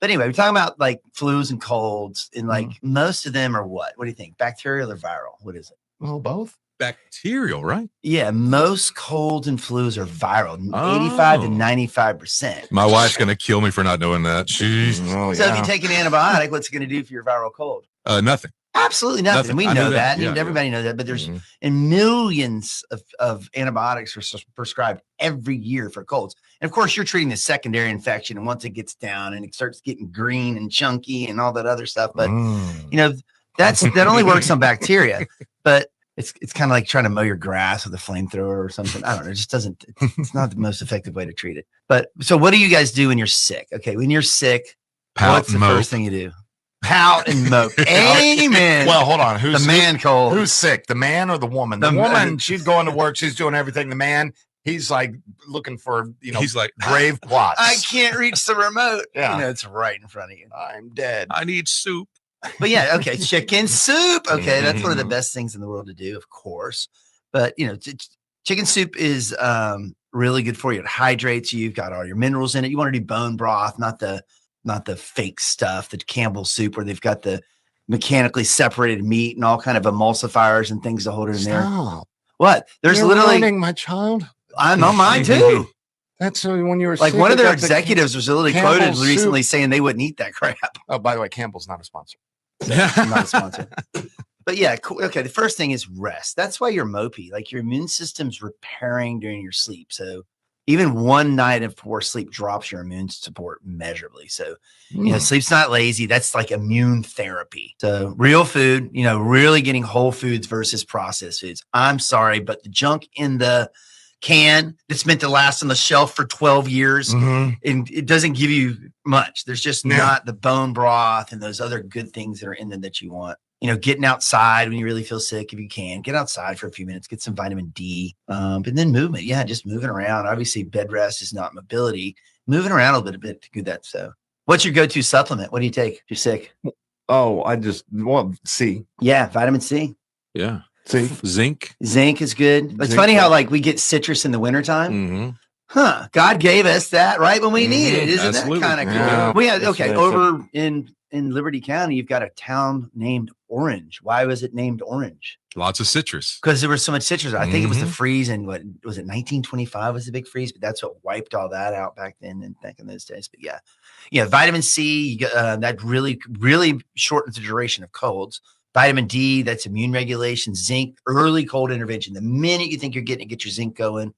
But anyway, we're talking about like flus and colds, and like most of them are what? What do you think? Bacterial or viral? What is it? Well, both. Bacterial, right? Yeah, most colds and flus are viral, 85 to 95%. My wife's going to kill me for not knowing that. Jeez. Oh, So if you take an antibiotic, what's it going to do for your viral cold? Nothing. Absolutely nothing. We know that. Yeah, everybody knows that. But there's and millions of antibiotics are prescribed every year for colds. And of course, you're treating the secondary infection. And once it gets down and it starts getting green and chunky and all that other stuff. But, you know, that only works on bacteria. But it's kind of like trying to mow your grass with a flamethrower or something. I don't know. It just doesn't. It's not the most effective way to treat it. But so what do you guys do when you're sick? Okay, when you're sick, what's the first thing you do? Pout and mope. Amen. Well, hold on. Who's the man cold? Who's sick? The man or the woman? The woman, she's going to work. She's doing everything. The man, he's like looking for, he's like grave plots. I can't reach the remote. Yeah. You know, it's right in front of you. I'm dead. I need soup. But yeah, okay. Chicken soup. Okay. That's one of the best things in the world to do, of course. But, you know, chicken soup is really good for you. It hydrates you. You've got all your minerals in it. You want to do bone broth, not the fake stuff, the Campbell soup where they've got the mechanically separated meat and all kind of emulsifiers and things to hold it in there. What? You're literally ruining my child. I'm on mine too. That's when you were like one of their executives was literally quoted recently saying they wouldn't eat that crap. Oh, by the way, Campbell's not a sponsor. Not a sponsor. But yeah, cool. Okay. The first thing is rest. That's why you're mopey. Like your immune system's repairing during your sleep. So even one night of poor sleep drops your immune support measurably. So, you know, sleep's not lazy. That's like immune therapy. So real food, you know, really getting whole foods versus processed foods. I'm sorry, but the junk in the can that's meant to last on the shelf for 12 years and it doesn't give you much. There's just not the bone broth and those other good things that are in them that you want. You know, getting outside when you really feel sick, if you can, get outside for a few minutes, get some vitamin D, and then movement. Yeah, just moving around. Obviously, bed rest is not mobility. Moving around a bit to do that. So, what's your go-to supplement? What do you take if you're sick? Oh, C. Yeah, vitamin C. Yeah. C. Zinc. Zinc is good. It's funny how like we get citrus in the wintertime. Huh. God gave us that right when we need it. Isn't that kind of cool? Yeah, we had, okay, over in Liberty County, you've got a town named Orange. Why was it named Orange? Lots of citrus. Because there was so much citrus. I think it was the freeze in what was it, 1925 was the big freeze, but that's what wiped all that out back then and back in those days. But yeah, vitamin C, that really, really shortens the duration of colds. Vitamin D, that's immune regulation. Zinc, early cold intervention. The minute you think you're getting to get your zinc going.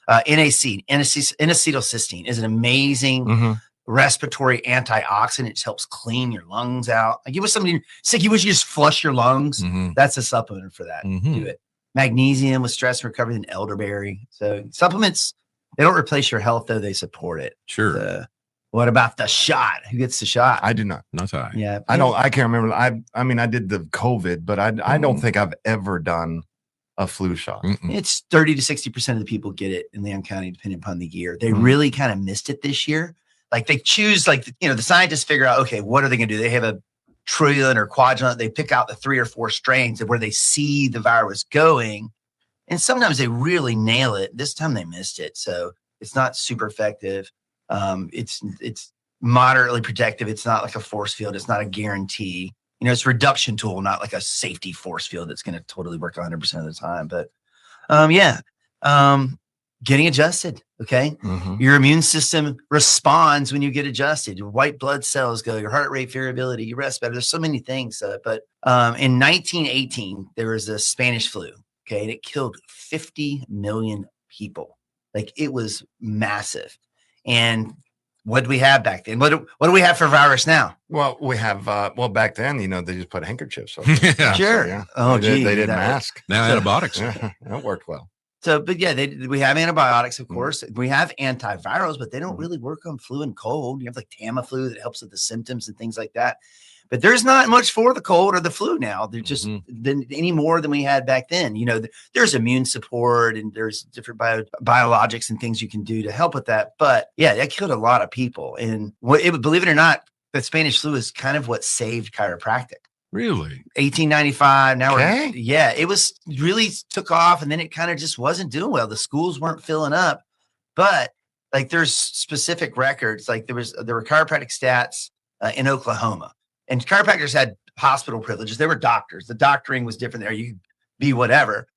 NAC, N-acetylcysteine is an amazing respiratory antioxidant. It helps clean your lungs out. Like you wish somebody sick, you wish you just flush your lungs. That's a supplement for that. Do it. Magnesium with stress recovery and elderberry. So supplements, they don't replace your health, though they support it. Sure. What about the shot? Who gets the shot? I do not. Not I. Yeah. I can't remember. I mean, I did the COVID, but I don't think I've ever done a flu shot. It's 30 to 60% of the people get it in Leon County, depending upon the year. They really kind of missed it this year. Like they choose, like, you know, the scientists figure out, okay, what are they going to do? They have a trillion or quadrillion. They pick out the 3 or 4 strains of where they see the virus going. And sometimes they really nail it. This time they missed it. So it's not super effective. It's moderately protective. It's not like a force field. It's not a guarantee. You know, it's a reduction tool, not like a safety force field that's going to totally work 100% of the time. But getting adjusted. Okay. Your immune system responds when you get adjusted. Your white blood cells go, your heart rate variability, you rest better. There's so many things. But in 1918, there was a Spanish flu. Okay. And it killed 50 million people. Like it was massive. And what do we have back then? What do we have for virus now? Well, we have, back then, you know, they just put handkerchiefs on. Yeah, sure. So, yeah. Oh, they didn't mask. Now antibiotics. Yeah, that worked well. So, but yeah, we have antibiotics, of course. We have antivirals, but they don't really work on flu and cold. You have like Tamiflu that helps with the symptoms and things like that. But there's not much for the cold or the flu now. They're just any more than we had back then. You know, there's immune support and there's different biologics and things you can do to help with that. But yeah, that killed a lot of people. And believe it or not, the Spanish flu is kind of what saved chiropractic. Really? 1895. Now it was really took off and then it kind of just wasn't doing well. The schools weren't filling up, but like there's specific records. Like there were chiropractic stats in Oklahoma. And chiropractors had hospital privileges. They were doctors. The doctoring was different there. You could be whatever.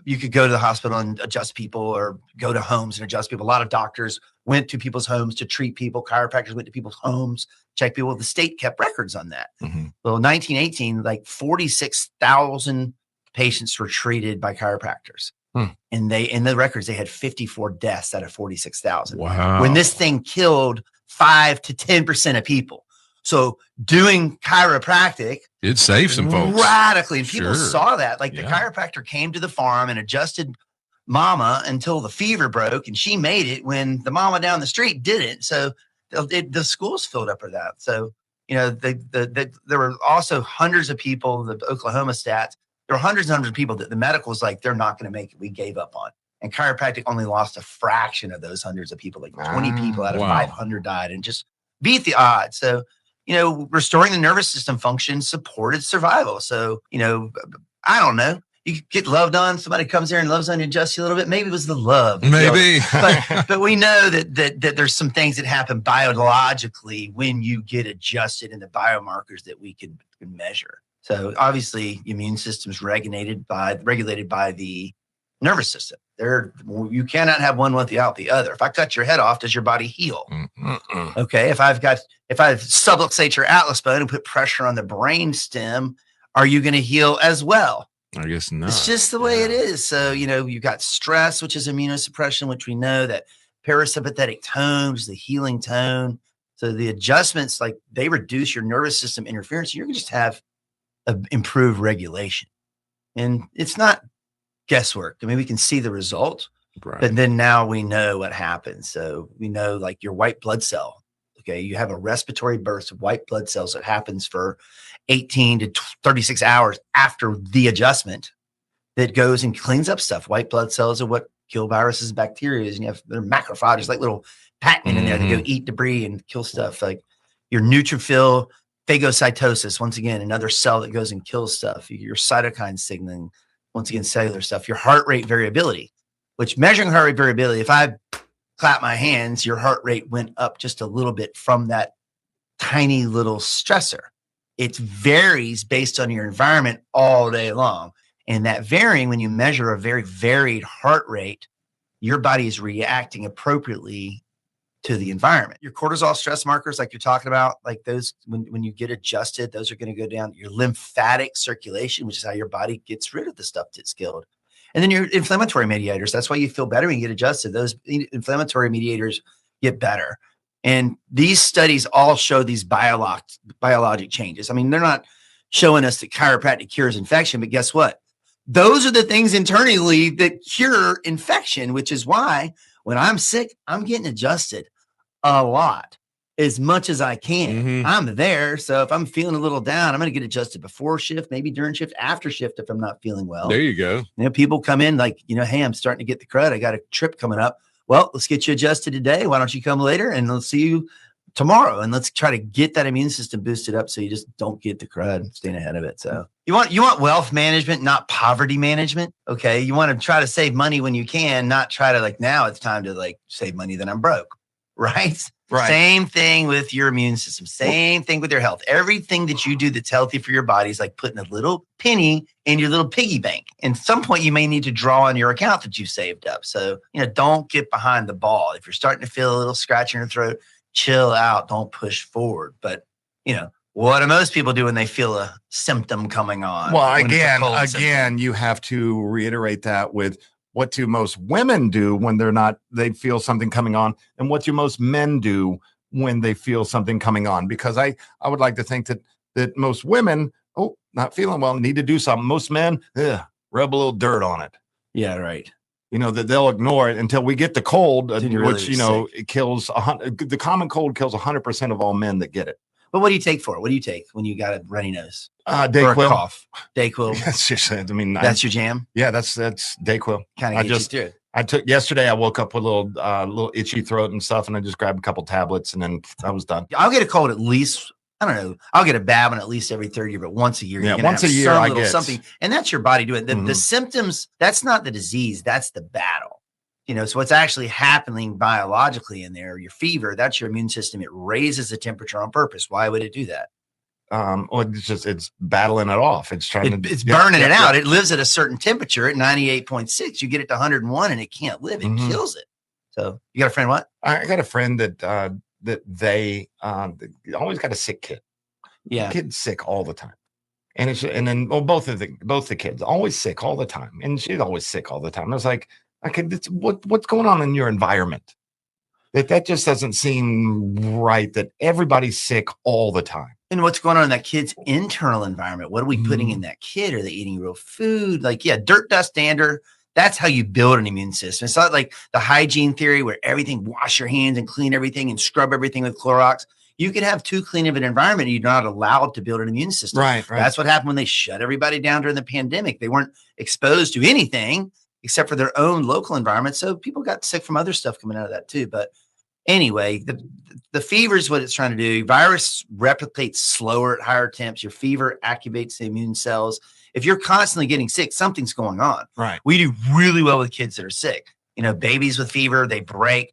You could go to the hospital and adjust people, or go to homes and adjust people. A lot of doctors went to people's homes to treat people. Chiropractors went to people's homes, check people. The state kept records on that. Mm-hmm. Well, in 1918, like 46,000 patients were treated by chiropractors. And in the records, they had 54 deaths out of 46,000. Wow. When this thing killed 5 to 10% of people. So doing chiropractic, it saved some folks radically. And people Sure. saw that. Like the chiropractor came to the farm and adjusted mama until the fever broke, and she made it when the mama down the street didn't. So the schools filled up for that. So, there were also hundreds of people, the Oklahoma stats, there were hundreds and hundreds of people that the medical was like, they're not going to make it. We gave up on. And chiropractic only lost a fraction of those hundreds of people. Like 20 people out of 500 died, and just beat the odds. So, restoring the nervous system function supported survival. So, I don't know. You get loved on. Somebody comes there and loves on you, adjusts you a little bit. Maybe it was the love. Maybe. But we know that there's some things that happen biologically when you get adjusted in the biomarkers that we can measure. So obviously, immune system's regulated by the nervous system. You cannot have one without the other. If I cut your head off, does your body heal? Okay. If I subluxate your atlas bone and put pressure on the brain stem, are you going to heal as well? I guess not. It's just the way it is. So, you've got stress, which is immunosuppression, which we know that parasympathetic tone, which is the healing tone. So the adjustments, like they reduce your nervous system interference. You're going to just have improved regulation. And it's not guesswork. I mean, we can see the result, but then now we know what happens. So we know, like, your white blood cell. Okay. You have a respiratory burst of white blood cells that happens for 18 to 36 hours after the adjustment, that goes and cleans up stuff. White blood cells are what kill viruses and bacteria. And you have their macrophages, like little Pac-Man in there that go eat debris and kill stuff. Like your neutrophil phagocytosis, once again, another cell that goes and kills stuff. Your cytokine signaling, once again, cellular stuff. Your heart rate variability, which measuring heart rate variability, if I clap my hands, your heart rate went up just a little bit from that tiny little stressor. It varies based on your environment all day long. And that varying, when you measure a very varied heart rate, your body is reacting appropriately to the environment. Your cortisol stress markers, like you're talking about, like those, when you get adjusted, those are going to go down. Your lymphatic circulation, which is how your body gets rid of the stuff that's killed. And then your inflammatory mediators. That's why you feel better when you get adjusted. Those inflammatory mediators get better. And these studies all show these biologic changes. I mean, they're not showing us that chiropractic cures infection, but guess what? Those are the things internally that cure infection, which is why when I'm sick, I'm getting adjusted a lot, as much as I can. I'm there. So if I'm feeling a little down, I'm going to get adjusted before shift, maybe during shift, after shift if I'm not feeling well. There you go. People come in like, hey, I'm starting to get the crud. I got a trip coming up. Well, let's get you adjusted today. Why don't you come later and let's see you tomorrow, and let's try to get that immune system boosted up so you just don't get the crud, staying ahead of it. So you want wealth management, not poverty management. Okay. You want to try to save money when you can, not try to like, now it's time to like save money, then I'm broke. Right. Same thing with your immune system. Same thing with your health. Everything that you do that's healthy for your body is like putting a little penny in your little piggy bank. And at some point you may need to draw on your account that you saved up. So, don't get behind the ball. If you're starting to feel a little scratch in your throat, chill out. Don't push forward. But, what do most people do when they feel a symptom coming on? Well, again, you have to reiterate that with what do most women do when they feel something coming on, and what do most men do when they feel something coming on? Because I would like to think that most women, not feeling well, need to do something. Most men, rub a little dirt on it. Yeah, right. That they'll ignore it until we get the cold, which, sick. it kills the common cold kills 100% of all men that get it. But what do you take for it? What do you take when you got a runny nose? Dayquil. Cough. Dayquil. That's just, that's your jam? Yeah, that's Dayquil. Kind of gets you through it. I took yesterday. I woke up with a little itchy throat and stuff, and I just grabbed a couple tablets, and then I was done. I'll get a cold at least. I don't know. I'll get a bad one at least every third year, but once a year. Yeah, once a year I get something, and that's your body doing it. The symptoms. That's not the disease. That's the battle. So what's actually happening biologically in there, your fever, that's your immune system. It raises the temperature on purpose. Why would it do that? Well, it's battling it off. It's it's burning it out. It lives at a certain temperature at 98.6. You get it to 101 and it can't live. It kills it. So you got a friend? What? I got a friend that they always got a sick kid. Yeah. The kid's sick all the time. And then both the kids always sick all the time. And she's always sick all the time. I was like, what's going on in your environment? That just doesn't seem right, that everybody's sick all the time. And what's going on in that kid's internal environment? What are we putting in that kid? Are they eating real food? Dirt, dust, dander. That's how you build an immune system. It's not like the hygiene theory where everything, wash your hands and clean everything and scrub everything with Clorox. You can have too clean of an environment and you're not allowed to build an immune system. Right. That's what happened when they shut everybody down during the pandemic. They weren't exposed to anything except for their own local environment. So people got sick from other stuff coming out of that too. But anyway, the fever is what it's trying to do. Virus replicates slower at higher temps. Your fever activates the immune cells. If you're constantly getting sick, something's going on. Right. We do really well with kids that are sick. Babies with fever, they break.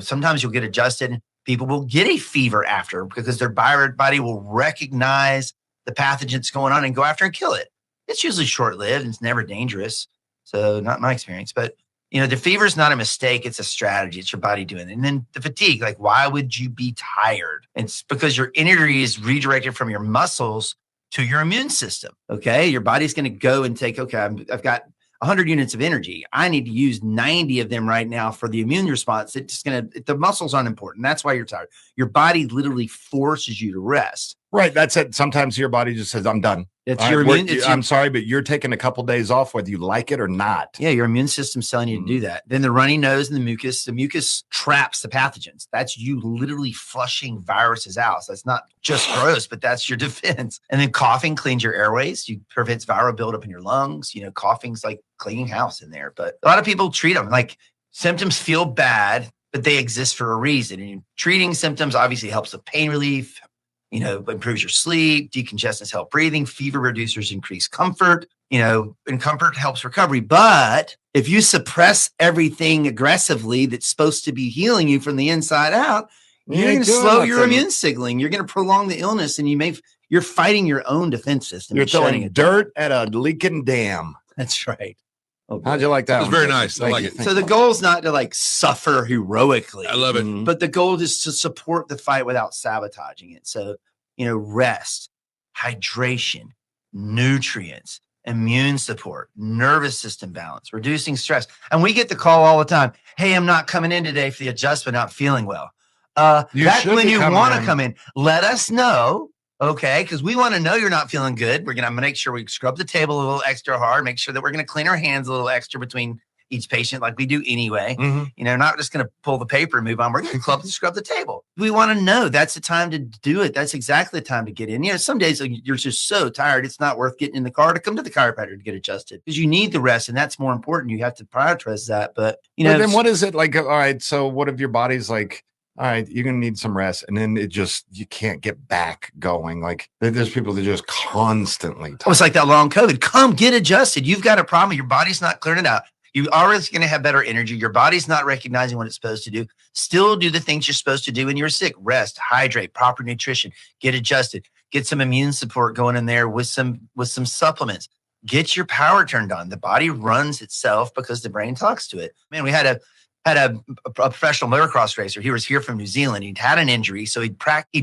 Sometimes you'll get adjusted. People will get a fever after because their body will recognize the pathogens going on and go after and kill it. It's usually short-lived and it's never dangerous. So not my experience, but the fever is not a mistake. It's a strategy. It's your body doing it. And then the fatigue, why would you be tired? It's because your energy is redirected from your muscles to your immune system. Okay. Your body's going to go and take, I've got 100 units of energy. I need to use 90 of them right now for the immune response. The muscles aren't important. That's why you're tired. Your body literally forces you to rest. Right. That's it. Sometimes your body just says, I'm done. I'm sorry, but you're taking a couple days off, whether you like it or not. Yeah, your immune system's telling you to do that. Then the runny nose and the mucus traps the pathogens. That's you literally flushing viruses out. So that's not just gross, but that's your defense. And then coughing cleans your airways. You prevents viral buildup in your lungs. Coughing's like cleaning house in there. But a lot of people treat them like symptoms feel bad, but they exist for a reason. And treating symptoms obviously helps with pain relief. Improves your sleep, decongestants help breathing, fever reducers increase comfort, and comfort helps recovery. But if you suppress everything aggressively that's supposed to be healing you from the inside out, you're going to slow your immune signaling. You're going to prolong the illness and you're fighting your own defense system. You're throwing dirt at a leaking dam. That's right. How'd you like that? It was very nice. I like it. So the goal is not to suffer heroically. I love it. But the goal is to support the fight without sabotaging it. So, rest, hydration, nutrients, immune support, nervous system balance, reducing stress. And we get the call all the time. Hey, I'm not coming in today for the adjustment, not feeling well. That's when you want to come in. Let us know. Okay, because we want to know you're not feeling good. I'm going to make sure we scrub the table a little extra hard, make sure that we're going to clean our hands a little extra between each patient like we do anyway. Not just going to pull the paper and move on. We're going to scrub the table. We want to know that's the time to do it. That's exactly the time to get in. Some days you're just so tired, it's not worth getting in the car to come to the chiropractor to get adjusted because you need the rest. And that's more important. You have to prioritize that. But, then what is it like? All right. So what if your body's like, all right, you're going to need some rest. And then you can't get back going. Like there's people that just constantly. It's like that long COVID. Come get adjusted. You've got a problem. Your body's not clearing it out. You are going to have better energy. Your body's not recognizing what it's supposed to do. Still do the things you're supposed to do when you're sick. Rest, hydrate, proper nutrition, get adjusted, get some immune support going in there with some supplements. Get your power turned on. The body runs itself because the brain talks to it. Man, we had a professional motocross racer. He was here from New Zealand. He'd had an injury. So he'd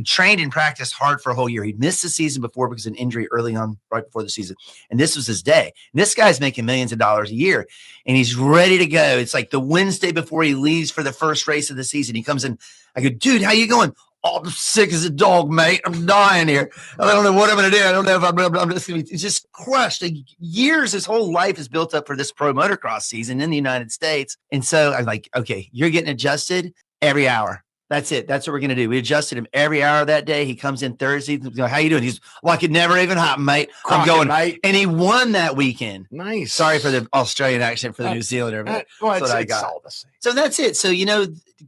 trained and practiced hard for a whole year. He'd missed the season before because of an injury early on, right before the season. And this was his day. And this guy's making millions of dollars a year and he's ready to go. It's like the Wednesday before he leaves for the first race of the season. He comes in. I go, dude, how you going? Oh, I'm sick as a dog, mate. I'm dying here. I don't know what I'm going to do. I don't know if I'm just going to be just crushed. Years, his whole life is built up for this pro motocross season in the United States. And so I'm like, okay, you're getting adjusted every hour. That's it. That's what we're going to do. We adjusted him every hour that day. He comes in Thursday. How you doing? He's like, it never even happened, mate. I'm going, mate. And he won that weekend. Nice. Sorry for the Australian accent for the New Zealander. But that's what I got. All the same. So that's it. So,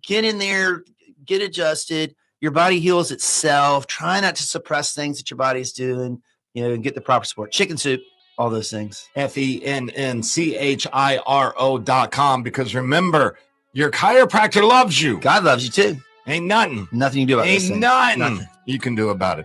get in there, get adjusted. Your body heals itself. Try not to suppress things that your body's doing, and get the proper support. Chicken soup All those things. FENNCHIRO.com. Because remember, your chiropractor loves you. God loves you too. Ain't nothing. Nothing you can do about this. Ain't nothing you can do about it.